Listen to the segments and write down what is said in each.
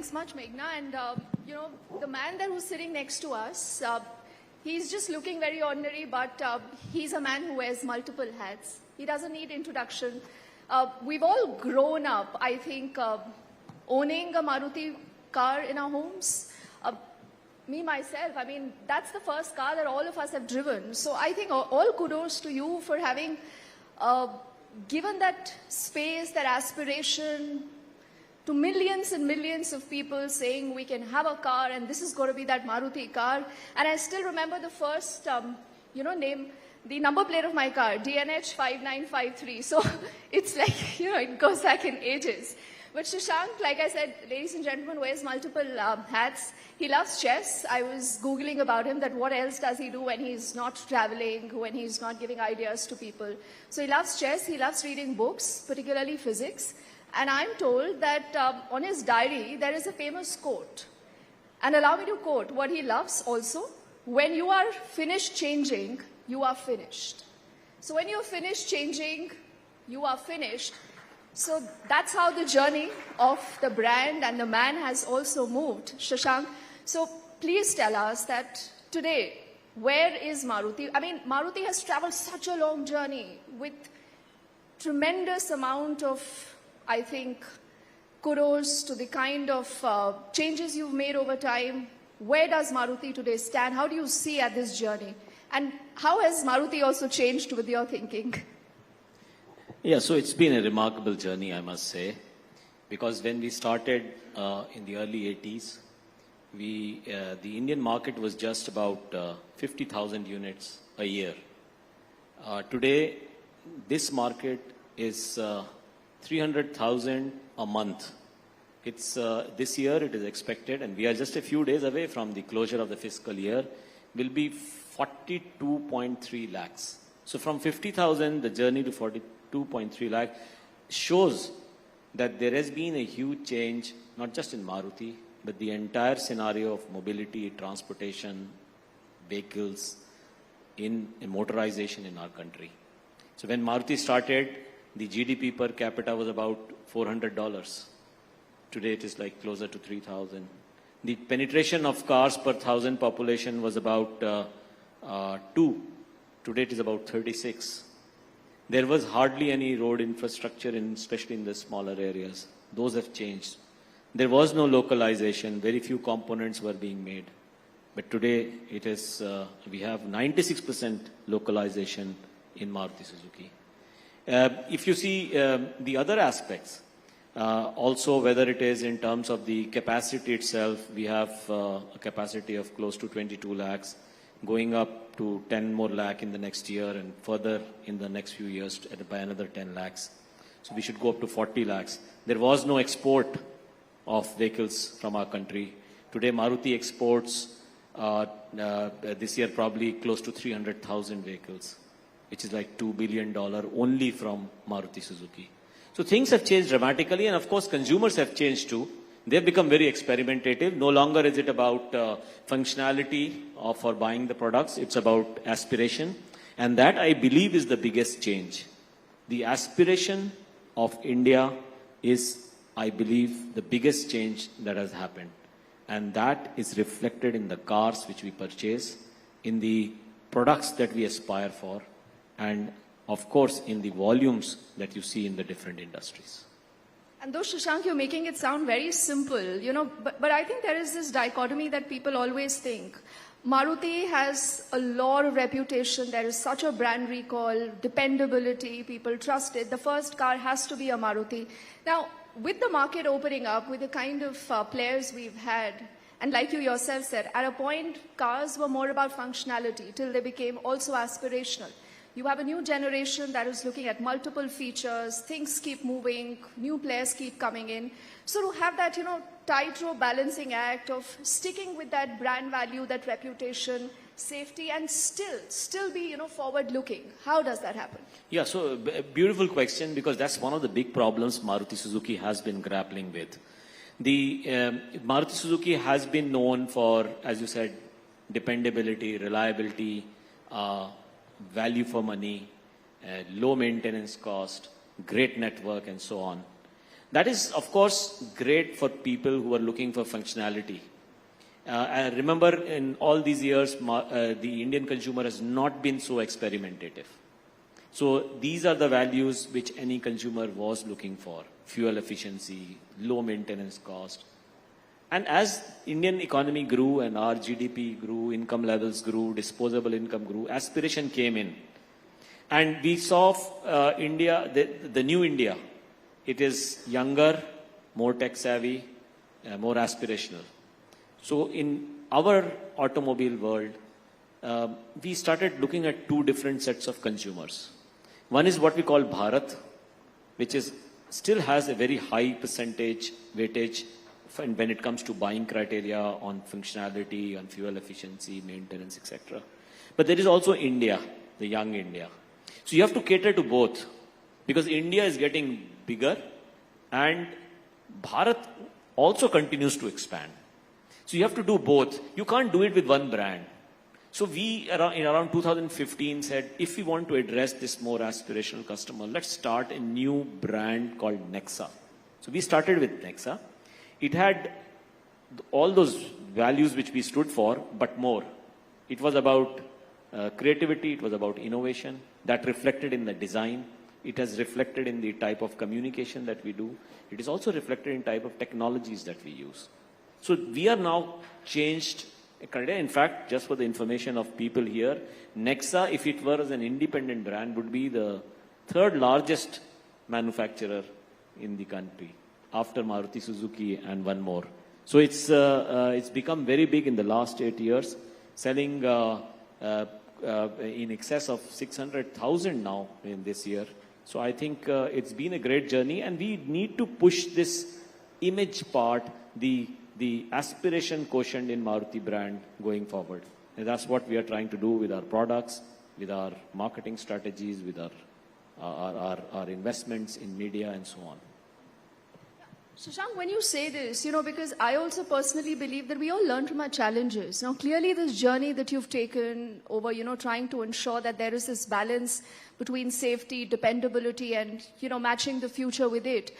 Thanks much, Meghna. And, the man there who's sitting next to us, he's just looking very ordinary, but he's a man who wears multiple hats. He doesn't need introduction. We've all grown up, I think, owning a Maruti car in our homes. Me, myself, I mean, that's the first car that all of us have driven. So I think all kudos to you for having given that space, that aspiration to millions and millions of people saying we can have a car and this is going to be that Maruti car. And I still remember the first, name, the number plate of my car, DNH 5953. So it's like, it goes back in ages. But Shashank, like I said, ladies and gentlemen, wears multiple hats. He loves chess. I was Googling about him, that what else does he do when he's not traveling, when he's not giving ideas to people. So he loves chess. He loves reading books, particularly physics. And I'm told that on his diary, there is a famous quote. And allow me to quote what he loves also. When you are finished changing, you are finished. So when you're finished changing, you are finished. So that's how the journey of the brand and the man has also moved, Shashank. So please tell us that today, where is Maruti? I mean, Maruti has traveled such a long journey with tremendous amount of, I think, kudos to the kind of changes you've made over time. Where does Maruti today stand? How do you see at this journey? And how has Maruti also changed with your thinking? Yeah, so it's been a remarkable journey, I must say, because when we started in the early 80s, the Indian market was just about 50,000 units a year. Today, this market is 300,000 a month. It's this year it is expected, and we are just a few days away from the closure of the fiscal year, will be 42.3 lakhs. So from 50,000, the journey to 42.3 lakh shows that there has been a huge change, not just in Maruti, but the entire scenario of mobility, transportation, vehicles, in motorization in our country. So when Maruti started, the GDP per capita was about $400. Today it is like closer to 3,000. The penetration of cars per 1,000 population was about 2. Today it is about 36. There was hardly any road infrastructure, especially in the smaller areas. Those have changed. There was no localization. Very few components were being made. But today, it is, we have 96% localization in Maruti Suzuki. If you see the other aspects, also whether it is in terms of the capacity itself, we have a capacity of close to 22 lakhs, going up to 10 more lakh in the next year and further in the next few years by another 10 lakhs. So we should go up to 40 lakhs. There was no export of vehicles from our country. Today Maruti exports this year probably close to 300,000 vehicles, which is like $2 billion only from Maruti Suzuki. So things have changed dramatically, and of course consumers have changed too. They've become very experimentative. No longer is it about functionality for buying the products. It's about aspiration. And that, I believe, is the biggest change. The aspiration of India is, I believe, the biggest change that has happened. And that is reflected in the cars which we purchase, in the products that we aspire for, and of course in the volumes that you see in the different industries. And though, Shashank, you're making it sound very simple, but I think there is this dichotomy that people always think. Maruti has a lot of reputation. There is such a brand recall, dependability, people trust it. The first car has to be a Maruti. Now, with the market opening up, with the kind of players we've had, and like you yourself said, at a point, cars were more about functionality till they became also aspirational. You have a new generation that is looking at multiple features, things keep moving, new players keep coming in. So to have that, tightrope balancing act of sticking with that brand value, that reputation, safety, and still be, forward looking. How does that happen? Yeah, so a beautiful question, because that's one of the big problems Maruti Suzuki has been grappling with. The Maruti Suzuki has been known for, as you said, dependability, reliability, value for money, low maintenance cost, great network, and so on. That is, of course, great for people who are looking for functionality. I remember in all these years, the Indian consumer has not been so experimentative. So these are the values which any consumer was looking for: fuel efficiency, low maintenance cost. And as Indian economy grew and our GDP grew, income levels grew, disposable income grew, aspiration came in. And we saw India, the new India. It is younger, more tech savvy, more aspirational. So in our automobile world, we started looking at two different sets of consumers. One is what we call Bharat, which is still has a very high percentage weightage when it comes to buying criteria on functionality, on fuel efficiency, maintenance, etc. But there is also India, the young India. So you have to cater to both, because India is getting bigger and Bharat also continues to expand. So you have to do both. You can't do it with one brand. So we, in around 2015, said, if we want to address this more aspirational customer, let's start a new brand called Nexa. So we started with Nexa. It had all those values which we stood for, but more. It was about creativity, it was about innovation, that reflected in the design. It has reflected in the type of communication that we do. It is also reflected in type of technologies that we use. So we are now changed. In fact, just for the information of people here, Nexa, if it were as an independent brand, would be the third largest manufacturer in the country, after Maruti Suzuki and one more. So it's become very big in the last 8 years, selling in excess of 600,000 now in this year. So I think it's been a great journey, and we need to push this image part, the aspiration quotient in Maruti brand going forward. And that's what we are trying to do with our products, with our marketing strategies, with our investments in media and so on. Shashank, when you say this, because I also personally believe that we all learn from our challenges. Now, clearly this journey that you've taken over, trying to ensure that there is this balance between safety, dependability, and, matching the future with it,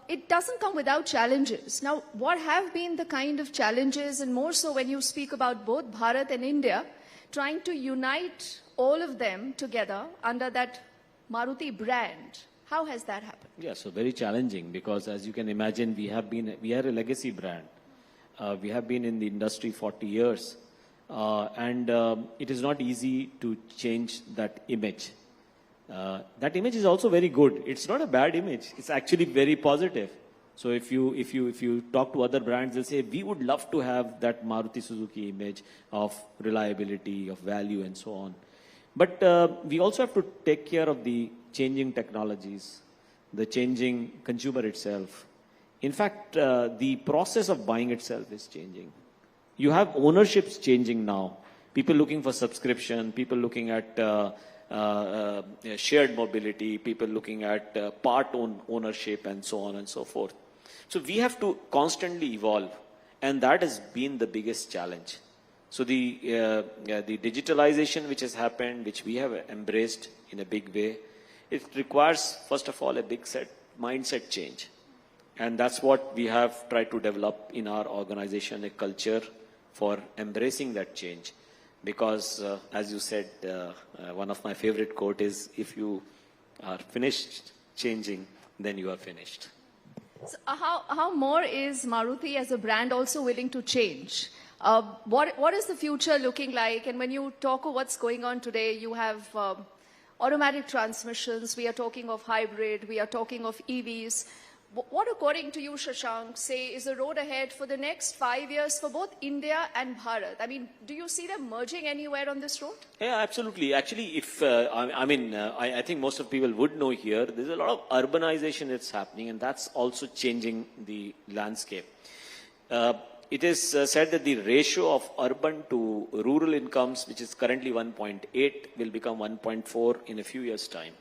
it doesn't come without challenges. Now, what have been the kind of challenges, and more so when you speak about both Bharat and India, trying to unite all of them together under that Maruti brand? How has that happened? Yeah, so very challenging, because as you can imagine, we are a legacy brand. We have been in the industry 40 years. And it is not easy to change that image. That image is also very good. It's not a bad image. It's actually very positive. So if you talk to other brands, they'll say, we would love to have that Maruti Suzuki image of reliability, of value, and so on. But we also have to take care of the changing technologies, the changing consumer itself. In fact, the process of buying itself is changing. You have ownerships changing now. People looking for subscription, people looking at shared mobility, people looking at part ownership, and so on and so forth. So we have to constantly evolve, and that has been the biggest challenge. So the digitalization which has happened, which we have embraced in a big way, it requires, first of all, a big mindset change. And that's what we have tried to develop in our organization, a culture for embracing that change. Because, as you said, one of my favorite quote is, if you are finished changing, then you are finished. So how more is Maruti as a brand also willing to change? What is the future looking like? And when you talk of what's going on today, you have automatic transmissions, we are talking of hybrid, we are talking of EVs. What, according to you, Shashank, say is the road ahead for the next 5 years for both India and Bharat? I mean, do you see them merging anywhere on this road? Yeah, absolutely. Actually, I think most of people would know here, there's a lot of urbanization that's happening, and that's also changing the landscape. It is said that the ratio of urban to rural incomes, which is currently 1.8, will become 1.4 in a few years' time.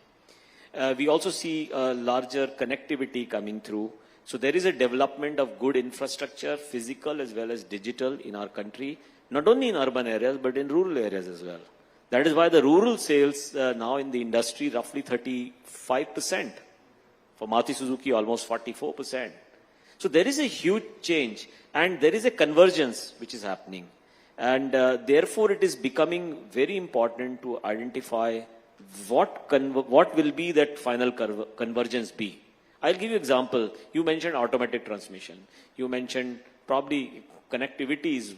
We also see larger connectivity coming through. So there is a development of good infrastructure, physical as well as digital in our country, not only in urban areas, but in rural areas as well. That is why the rural sales now in the industry, roughly 35% For Maruti Suzuki, almost 44%. So there is a huge change, and there is a convergence which is happening. And therefore, it is becoming very important to identify what will be that final convergence be. I'll give you an example. You mentioned automatic transmission. You mentioned probably connectivity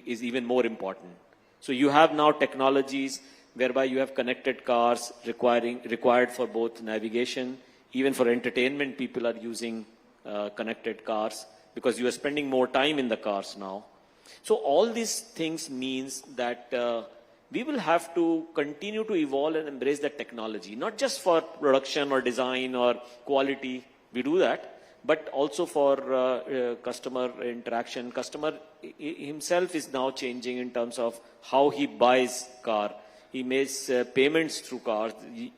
is even more important. So you have now technologies whereby you have connected cars required for both navigation, even for entertainment. People are using connected cars because you are spending more time in the cars now. So all these things means that we will have to continue to evolve and embrace that technology, not just for production or design or quality, we do that, but also for customer interaction. Customer himself is now changing in terms of how he buys car. He makes payments through cars.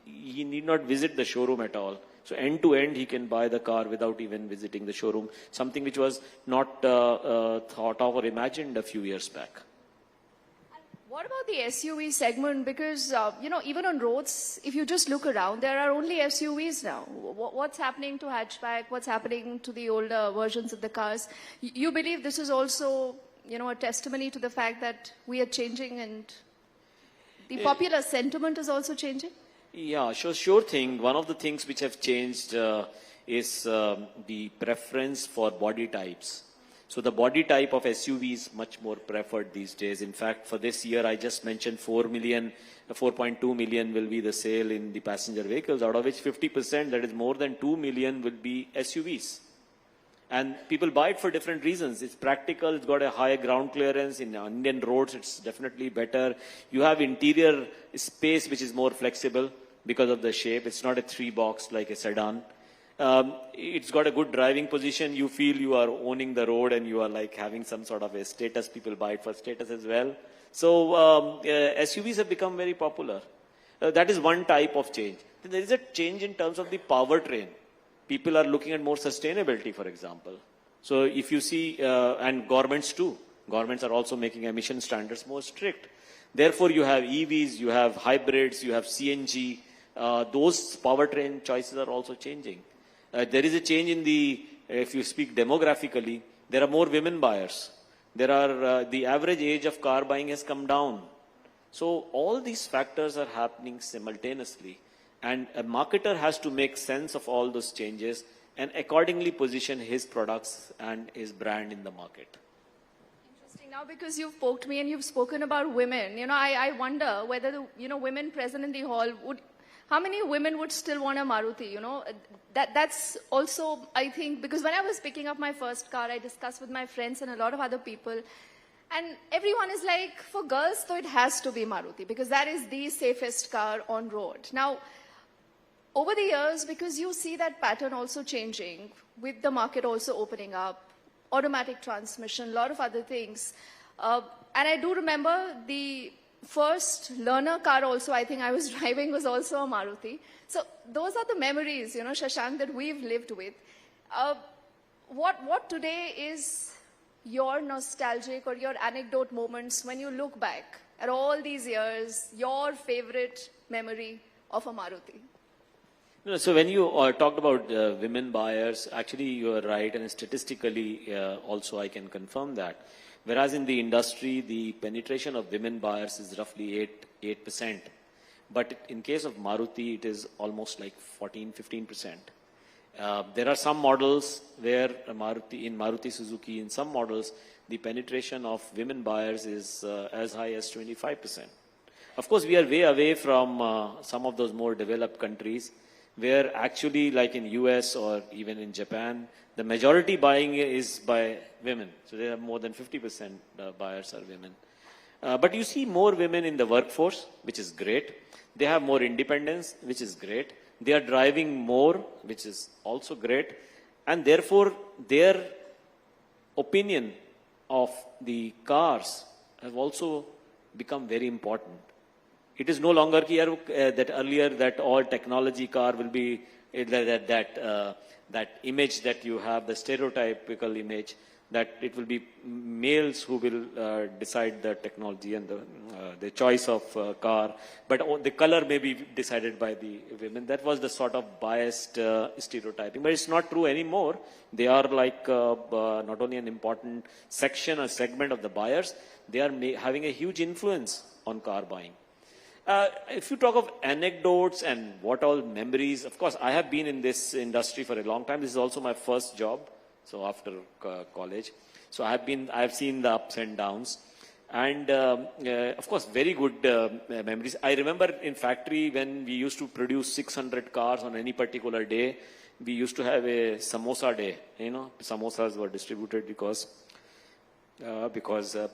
He need not visit the showroom at all. So end to end, he can buy the car without even visiting the showroom, something which was not thought of or imagined a few years back. What about the SUV segment? Because, even on roads, if you just look around, there are only SUVs now. What's happening to hatchback? What's happening to the older versions of the cars? You believe this is also, a testimony to the fact that we are changing and the popular sentiment is also changing? Yeah, sure thing. One of the things which have changed is the preference for body types. So the body type of SUV is much more preferred these days. In fact, for this year, I just mentioned 4.2 million will be the sale in the passenger vehicles, out of which 50%, that is more than 2 million, will be SUVs. And people buy it for different reasons. It's practical, it's got a higher ground clearance. In Indian roads, it's definitely better. You have interior space which is more flexible because of the shape. It's not a 3-box like a sedan. It's got a good driving position. You feel you are owning the road and you are like having some sort of a status. People buy it for status as well. So SUVs have become very popular. That is one type of change. Then there is a change in terms of the powertrain. People are looking at more sustainability, for example. So if you see, and governments too. Governments are also making emission standards more strict. Therefore, you have EVs, you have hybrids, you have CNG. Those powertrain choices are also changing. There is a change in if you speak demographically, there are more women buyers. The average age of car buying has come down. So all these factors are happening simultaneously. And a marketer has to make sense of all those changes and accordingly position his products and his brand in the market. Interesting. Now, because you've poked me and you've spoken about women, I wonder whether the, women present in the hall how many women would still want a Maruti, That's also, I think, because when I was picking up my first car, I discussed with my friends and a lot of other people, and everyone is like, for girls, though, it has to be Maruti, because that is the safest car on road. Now, over the years, because you see that pattern also changing, with the market also opening up, automatic transmission, a lot of other things, and I do remember the first learner car also, I think I was driving, was also a Maruti. So those are the memories, Shashank, that we've lived with. What today is your nostalgic or your anecdote moments when you look back at all these years, your favorite memory of a Maruti? So when you talked about women buyers, actually you are right, and statistically also I can confirm that. Whereas in the industry, the penetration of women buyers is roughly 8%. But in case of Maruti, it is almost like 15%. There are some models where Maruti Suzuki, in some models, the penetration of women buyers is as high as 25%. Of course, we are way away from some of those more developed countries where actually, like in US or even in Japan, the majority buying is by women. So there are more than 50% buyers are women. But you see more women in the workforce, which is great. They have more independence, which is great. They are driving more, which is also great. And therefore, their opinion of the cars have also become very important. It is no longer that earlier that all technology car will be that image that you have, the stereotypical image. that it will be males who will decide the technology and the choice of car, but the color may be decided by the women. That was the sort of biased stereotyping, but it's not true anymore. They are like not only an important section or segment of the buyers, they are having a huge influence on car buying. If you talk of anecdotes and what all memories, of course, I have been in this industry for a long time. This is also my first job. So after college, so I've seen the ups and downs, and of course, very good memories. I remember in factory when we used to produce 600 cars on any particular day, we used to have a samosa day. You know, samosas were distributed because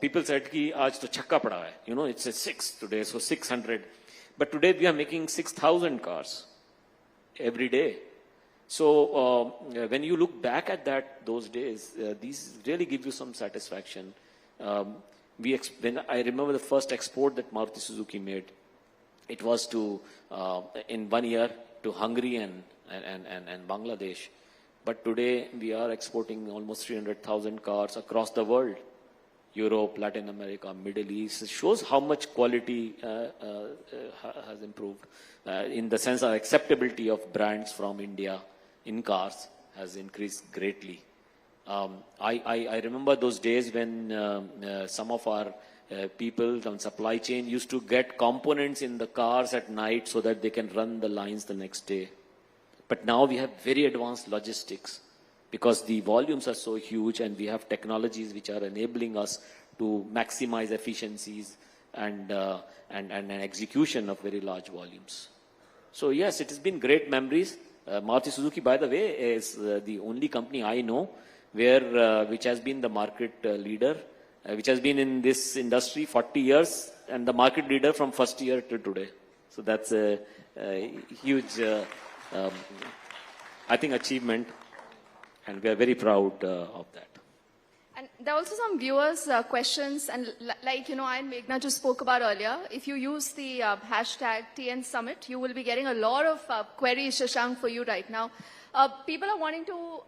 people said ki aaj to chakka pada hai. You know, it's a 6 today, so 600. But today we are making 6,000 cars every day. So when you look back at those days, these really give you some satisfaction. When I remember the first export that Maruti Suzuki made, it was to in 1 year to Hungary and Bangladesh. But today we are exporting almost 300,000 cars across the world. Europe, Latin America, Middle East. It shows how much quality has improved in the sense of acceptability of brands from India in cars has increased greatly. I remember those days when some of our people on supply chain used to get components in the cars at night so that they can run the lines the next day. But now we have very advanced logistics because the volumes are so huge and we have technologies which are enabling us to maximize efficiencies and an execution of very large volumes. So yes, it has been great memories. Maruti Suzuki, by the way, is the only company I know which has been the market leader, which has been in this industry 40 years and the market leader from first year to today. So that's a huge, I think, achievement, and we are very proud of that. And there are also some viewers' questions, and like, I and Meghna just spoke about earlier, if you use the hashtag TN Summit, you will be getting a lot of queries, Shashank, for you right now. People are wanting to,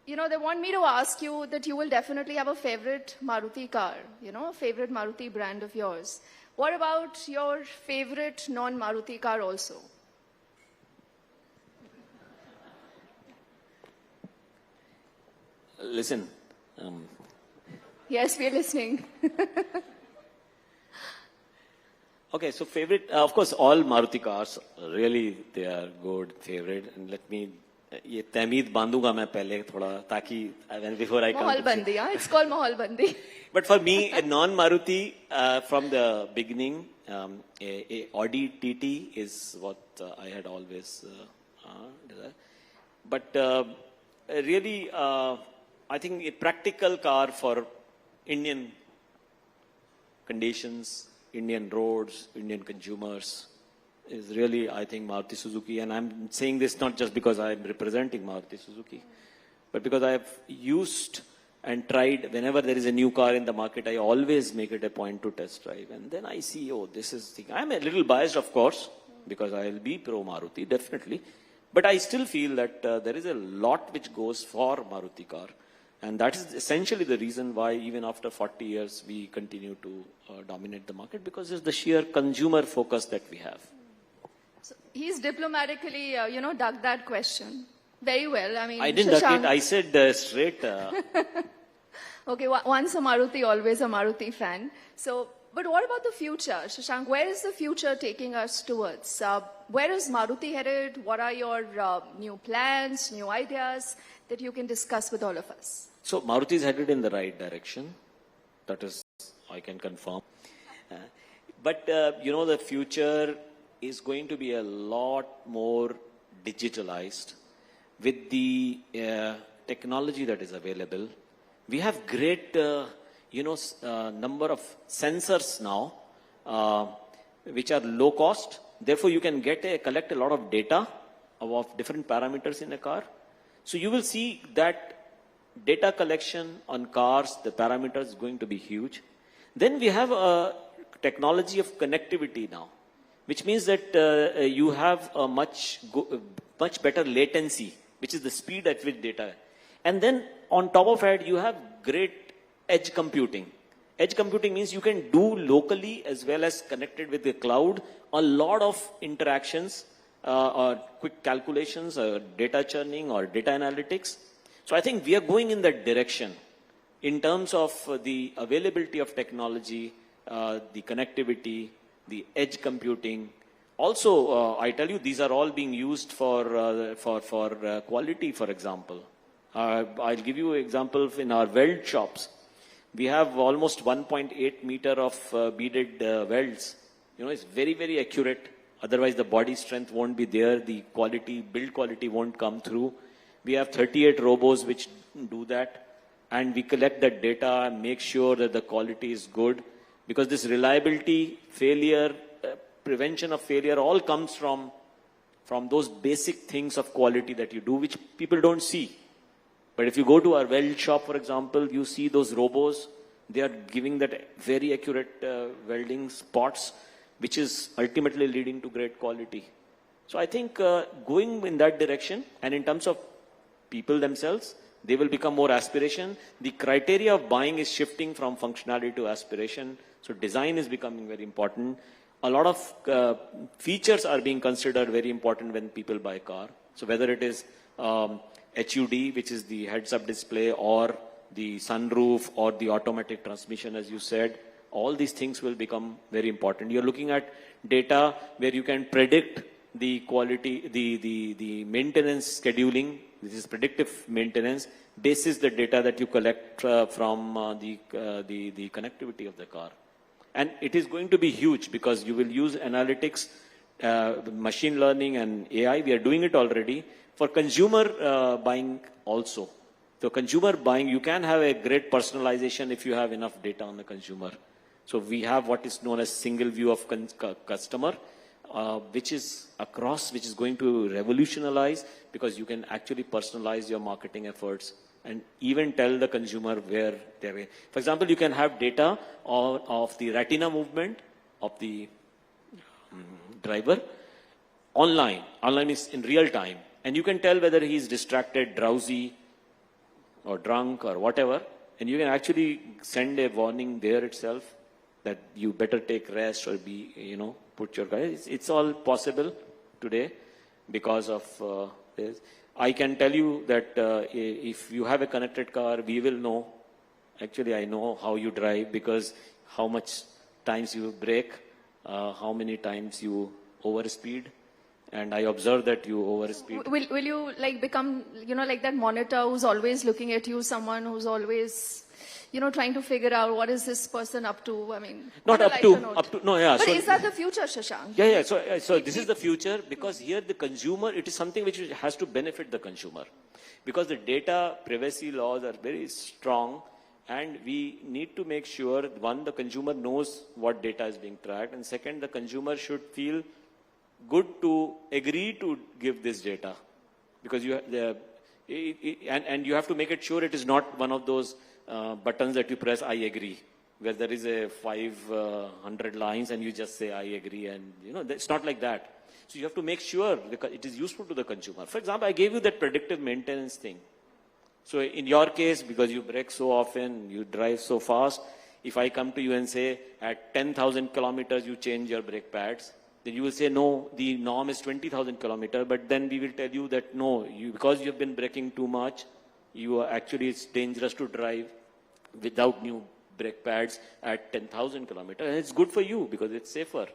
they want me to ask you that you will definitely have a favorite Maruti car, a favorite Maruti brand of yours. What about your favorite non-Maruti car also? Listen. Yes, we are listening. Okay, so favorite, of course, all Maruti cars, really, they are good, favorite. And let me, ये तमीद बांधूंगा मैं पहले थोड़ा ताकि before I come. Mahal Bandi, it's called Mahal Bandi. But for me, a non-Maruti, from the beginning, a Audi TT is what I had always desired. But really, I think a practical car for Indian conditions, Indian roads, Indian consumers is really, I think, Maruti Suzuki. And I'm saying this not just because I'm representing Maruti Suzuki, but because I have used and tried, whenever there is a new car in the market, I always make it a point to test drive. And then I see, oh, this is the, I'm a little biased, of course, because I will be pro Maruti, definitely. But I still feel that there is a lot which goes for Maruti car. And that is essentially the reason why even after 40 years, we continue to dominate the market, because it's the sheer consumer focus that we have. So he's diplomatically, dug that question very well. I mean, I didn't duck it. I said straight. Okay, once a Maruti, always a Maruti fan. So, but what about the future, Shashank? Where is the future taking us towards? Where is Maruti headed? What are your new plans, new ideas that you can discuss with all of us? So Maruti is headed in the right direction. That is, I can confirm. But the future is going to be a lot more digitalized with the technology that is available. We have great, number of sensors now, which are low cost. Therefore, you can collect a lot of data of different parameters in a car. So you will see that data collection on cars, the parameters is going to be huge. Then we have a technology of connectivity now, which means that you have a much better latency, which is the speed at which data. And then on top of it, you have great edge computing. Edge computing means you can do locally as well as connected with the cloud a lot of interactions, or quick calculations, or data churning, or data analytics. So I think we are going in that direction in terms of the availability of technology, the connectivity, the edge computing. Also, I tell you, these are all being used for quality, for example. I'll give you an example in our weld shops. We have almost 1.8 meter of beaded welds. You know, it's very, very accurate. Otherwise, the body strength won't be there. The quality, build quality won't come through. We have 38 robots which do that. And we collect that data and make sure that the quality is good. Because this reliability, failure, prevention of failure all comes from those basic things of quality that you do, which people don't see. But if you go to our weld shop, for example, you see those robots. They are giving that very accurate welding spots, which is ultimately leading to great quality. So I think going in that direction, and in terms of people themselves, they will become more aspiration. The criteria of buying is shifting from functionality to aspiration. So design is becoming very important. A lot of features are being considered very important when people buy a car. So whether it is HUD, which is the heads-up display, or the sunroof, or the automatic transmission, as you said, all these things will become very important. You're looking at data where you can predict the quality, the maintenance scheduling. This is predictive maintenance, basis the data that you collect from the connectivity of the car. And it is going to be huge because you will use analytics, machine learning and AI. We are doing it already for consumer buying also. So consumer buying, you can have a great personalization if you have enough data on the consumer. So we have what is known as single view of customer, which is going to revolutionize, because you can actually personalize your marketing efforts and even tell the consumer where they're in. For example, you can have data of the retina movement of the driver online. Online is in real time. And you can tell whether he's distracted, drowsy, or drunk, or whatever. And you can actually send a warning there itself that you better take rest or put your guys. It's all possible today because of this. I can tell you that if you have a connected car, we will know. Actually, I know how you drive, because how much times you brake, how many times you overspeed. And I observe that you overspeed. Will you become, like that monitor who's always looking at you, someone who's always, trying to figure out what is this person up to? I mean, not up to, no, yeah. But is that the future, Shashank? Yeah. So this is the future, because here the consumer, it is something which has to benefit the consumer, because the data privacy laws are very strong, and we need to make sure, one, the consumer knows what data is being tracked, and second, the consumer should feel good to agree to give this data, because you have to make it sure it is not one of those buttons that you press, I agree, where there is a 500 lines and you just say, I agree, and it's not like that. So you have to make sure it is useful to the consumer. For example, I gave you that predictive maintenance thing. So in your case, because you brake so often, you drive so fast, if I come to you and say, at 10,000 kilometers, you change your brake pads, then you will say, no, the norm is 20,000 kilometers, but then we will tell you that no, because you have been braking too much, it's dangerous to drive without new brake pads at 10,000 kilometers. And it's good for you because it's safer.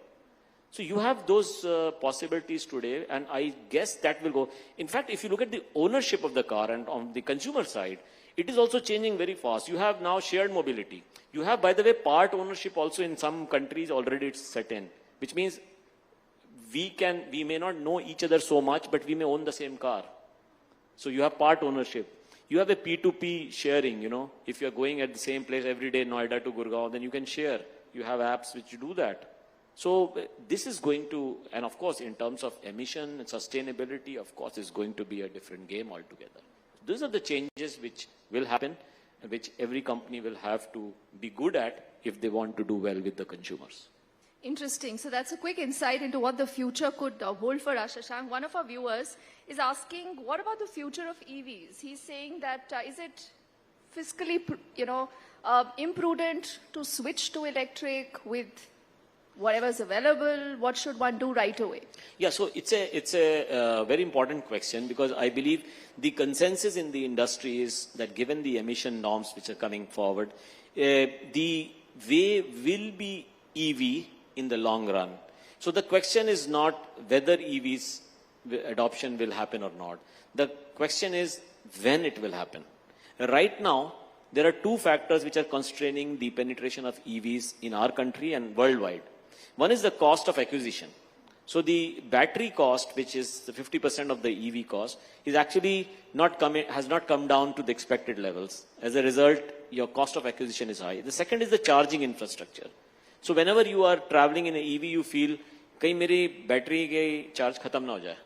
So you have those possibilities today, and I guess that will go. In fact, if you look at the ownership of the car and on the consumer side, it is also changing very fast. You have now shared mobility. You have, by the way, part ownership also in some countries already it's set in, which means we may not know each other so much, but we may own the same car. So you have part ownership. You have a P2P sharing, if you're going at the same place every day, Noida to Gurgaon, then you can share. You have apps which do that. So this is going to, and of course, in terms of emission and sustainability, of course, is going to be a different game altogether. These are the changes which will happen, and which every company will have to be good at if they want to do well with the consumers. Interesting. So that's a quick insight into what the future could hold for us, Shashank. One of our viewers is asking, what about the future of EVs? He's saying that is it fiscally, imprudent to switch to electric with whatever's available? What should one do right away? Yeah, so it's a very important question, because I believe the consensus in the industry is that given the emission norms which are coming forward, the way will be EV in the long run. So the question is not whether EVs adoption will happen or not. The question is when it will happen. Right now, there are two factors which are constraining the penetration of EVs in our country and worldwide. One is the cost of acquisition. So the battery cost, which is the 50% of the EV cost, is actually has not come down to the expected levels. As a result, your cost of acquisition is high. The second is the charging infrastructure. So whenever you are traveling in an EV, you feel, kahin meri battery ke charge khatam na ho jaye.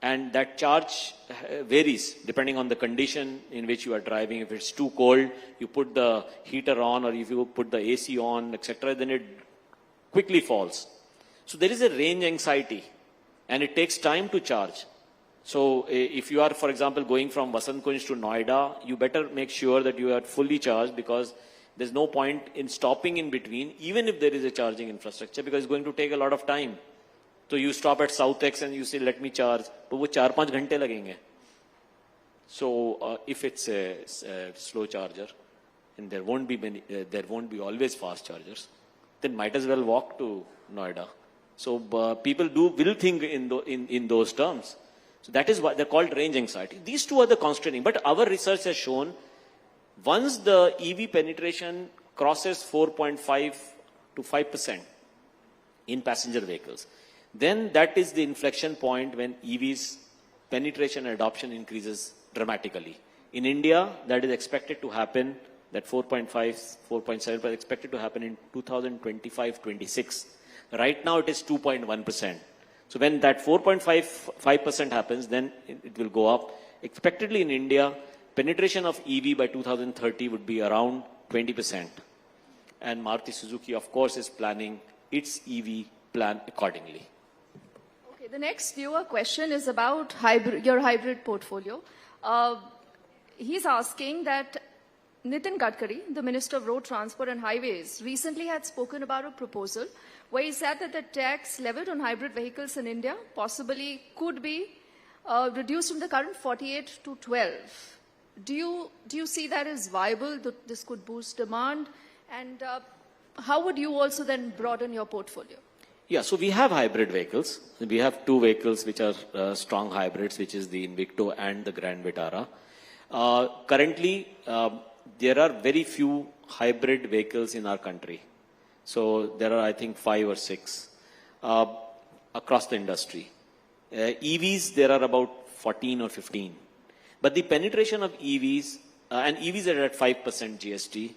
And that charge varies depending on the condition in which you are driving. If it's too cold, you put the heater on, or if you put the AC on, etc., then it quickly falls. So there is a range anxiety, and it takes time to charge. So if you are, for example, going from Vasant Kunj to Noida, you better make sure that you are fully charged, because there's no point in stopping in between, even if there is a charging infrastructure, because it's going to take a lot of time. So you stop at South X and you say, let me charge. But wo 4-5 ghante lagenge. So if it's a slow charger, and there won't be always fast chargers, then might as well walk to Noida. So people will think in those terms. So that is why they're called range anxiety. These two are the constraining. But our research has shown, once the EV penetration crosses 4.5 to 5% in passenger vehicles, then that is the inflection point when EVs penetration and adoption increases dramatically. In India, that is expected to happen, that 4.5, 4.7 is expected to happen in 2025-26. Right now it is 2.1%. So when that 4.5% happens, then it will go up. Expectedly in India, penetration of EV by 2030 would be around 20%. And Maruti Suzuki, of course, is planning its EV plan accordingly. Okay, the next viewer question is about your hybrid portfolio. He's asking that Nitin Gadkari, the Minister of Road Transport and Highways, recently had spoken about a proposal where he said that the tax levied on hybrid vehicles in India possibly could be reduced from the current 48 to 12. Do you see that as viable, that this could boost demand? And how would you also then broaden your portfolio? Yeah, so we have hybrid vehicles. We have two vehicles which are strong hybrids, which is the Invicto and the Grand Vitara. Currently, there are very few hybrid vehicles in our country. So there are, I think, 5 or 6 across the industry. EVs, there are about 14 or 15. But the penetration of EVs, and EVs are at 5% GST,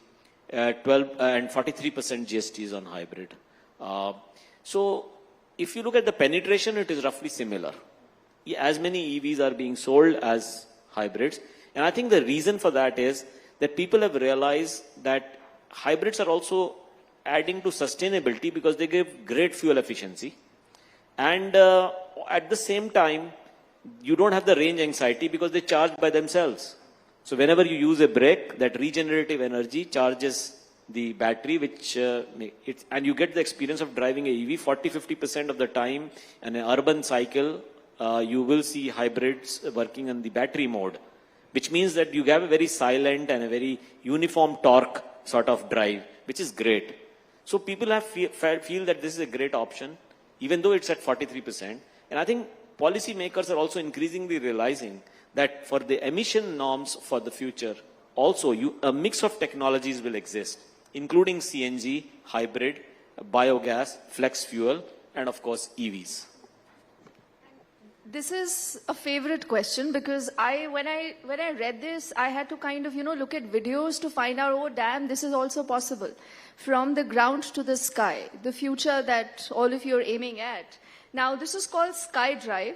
12 and 43% GST is on hybrid. So if you look at the penetration, it is roughly similar. As many EVs are being sold as hybrids. And I think the reason for that is that people have realized that hybrids are also adding to sustainability because they give great fuel efficiency. And at the same time, you don't have the range anxiety because they charge by themselves. So whenever you use a brake, that regenerative energy charges the battery, and you get the experience of driving a EV 40-50% of the time. In an urban cycle, you will see hybrids working on the battery mode, which means that you have a very silent and a very uniform torque sort of drive, which is great. So people have feel that this is a great option, even though it's at 43%. And I think policy makers are also increasingly realizing that for the emission norms for the future, also a mix of technologies will exist, including CNG, hybrid, biogas, flex fuel, and of course EVs. This is a favorite question because when I read this, I had to kind of, look at videos to find out, oh damn, this is also possible. From the ground to the sky, the future that all of you are aiming at. Now, this is called SkyDrive.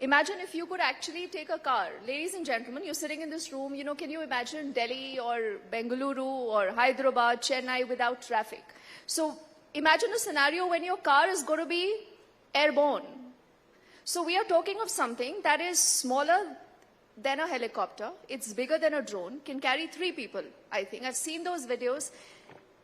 Imagine if you could actually take a car. Ladies and gentlemen, you're sitting in this room, can you imagine Delhi or Bengaluru or Hyderabad, Chennai without traffic? So imagine a scenario when your car is going to be airborne. So we are talking of something that is smaller than a helicopter. It's bigger than a drone, can carry 3 people, I think. I've seen those videos.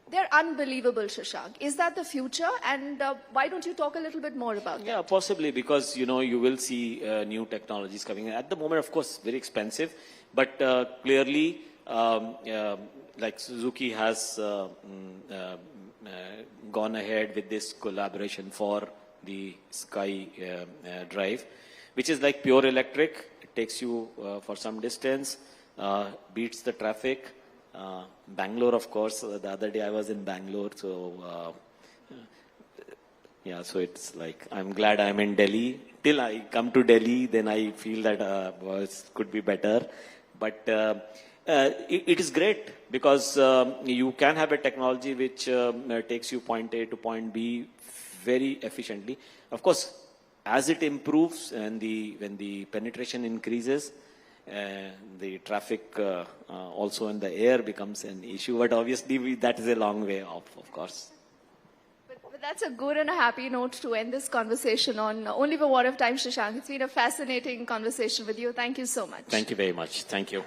They're unbelievable, Shashank. Is that the future? And why don't you talk a little bit more about that? Yeah, possibly, because, you know, you will see new technologies coming in. At the moment, of course, very expensive, but clearly, like Suzuki has gone ahead with this collaboration for the Sky Drive, which is like pure electric. It takes you for some distance, beats the traffic. Bangalore, of course, the other day I was in Bangalore, so yeah, so it's like, I'm glad I'm in Delhi. Till I come to Delhi, then I feel that it could be better. But it is great because you can have a technology which takes you point A to point B very efficiently. Of course, as it improves and when the penetration increases, the traffic also in the air becomes an issue. But obviously, that is a long way off, of course. But that's a good and a happy note to end this conversation on. Only for what of time, Shashank. It's been a fascinating conversation with you. Thank you so much. Thank you very much. Thank you.